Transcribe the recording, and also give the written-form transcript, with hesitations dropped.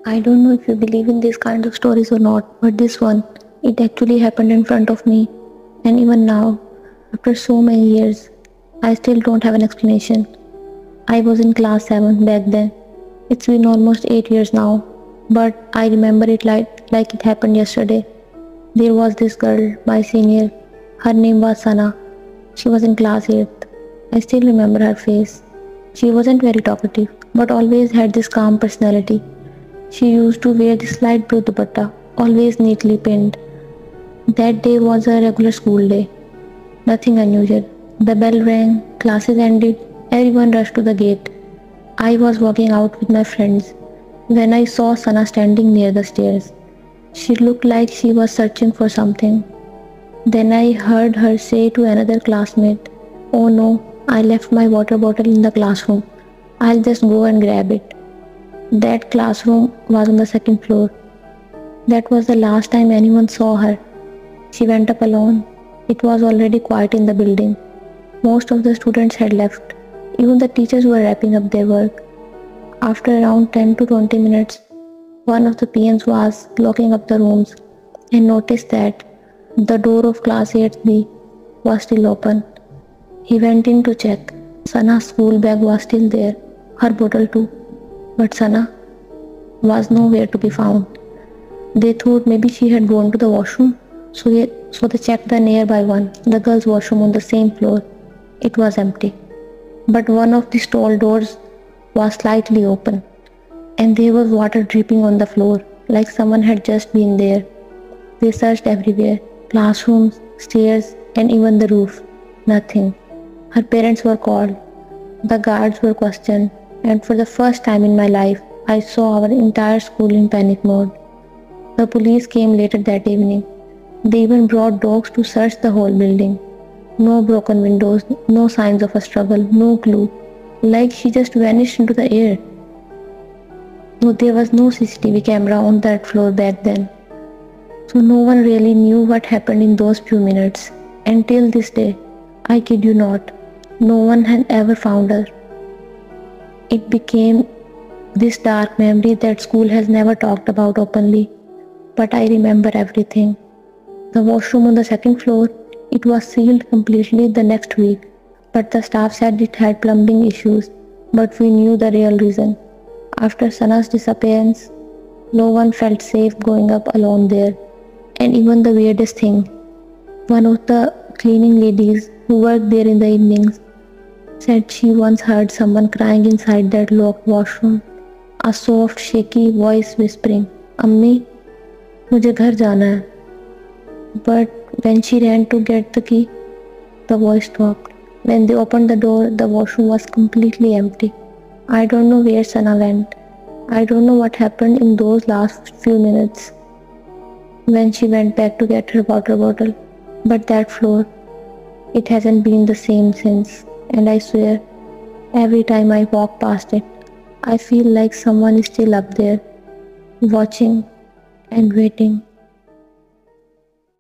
I don't know if you believe in these kinds of stories or not, but this one, it actually happened in front of me. And even now, after so many years, I still don't have an explanation. I was in class 7 back then. It's been almost 8 years now, but I remember it like it happened yesterday. There was this girl, my senior. Her name was Sana. She was in class 8th. I still remember her face. She wasn't very talkative, but always had this calm personality. She used to wear this light blue dupatta, always neatly pinned. That day was a regular school day. Nothing unusual. The bell rang, classes ended, everyone rushed to the gate. I was walking out with my friends when I saw Sana standing near the stairs. She looked like she was searching for something. Then I heard her say to another classmate, "Oh no, I left my water bottle in the classroom. I'll just go and grab it." That classroom was on the second floor. That was the last time anyone saw her. She went up alone. It was already quiet in the building. Most of the students had left. Even the teachers were wrapping up their work. After around 10 to 20 minutes, one of the PMs was locking up the rooms and noticed that the door of class 8B was still open. He went in to check. Sana's school bag was still there, her bottle too, but Sana was nowhere to be found. They thought maybe she had gone to the washroom, so they checked the nearby one, the girls' washroom on the same floor. It was empty, but one of the stall doors was slightly open, and there was water dripping on the floor, like someone had just been there. They searched everywhere, classrooms, stairs, and even the roof. Nothing. Her parents were called. The guards were questioned, and for the first time in my life, I saw our entire school in panic mode. The police came later that evening. They even brought dogs to search the whole building. No broken windows, no signs of a struggle, no clue. Like she just vanished into the air. No, there was no CCTV camera on that floor back then. So no one really knew what happened in those few minutes. Until this day, I kid you not, no one had ever found her. It became this dark memory that school has never talked about openly. But I remember everything. The washroom on the second floor, it was sealed completely the next week. But the staff said it had plumbing issues. But we knew the real reason. After Sana's disappearance, no one felt safe going up alone there. And even the weirdest thing, one of the cleaning ladies who worked there in the evenings said she once heard someone crying inside that locked washroom. A soft, shaky voice whispering, "Ammi, मुझे घर जाना है." But when she ran to get the key, the voice stopped. When they opened the door, the washroom was completely empty. I don't know where Sana went. I don't know what happened in those last few minutes when she went back to get her water bottle. But that floor, it hasn't been the same since. And I swear, every time I walk past it, I feel like someone is still up there, watching and waiting.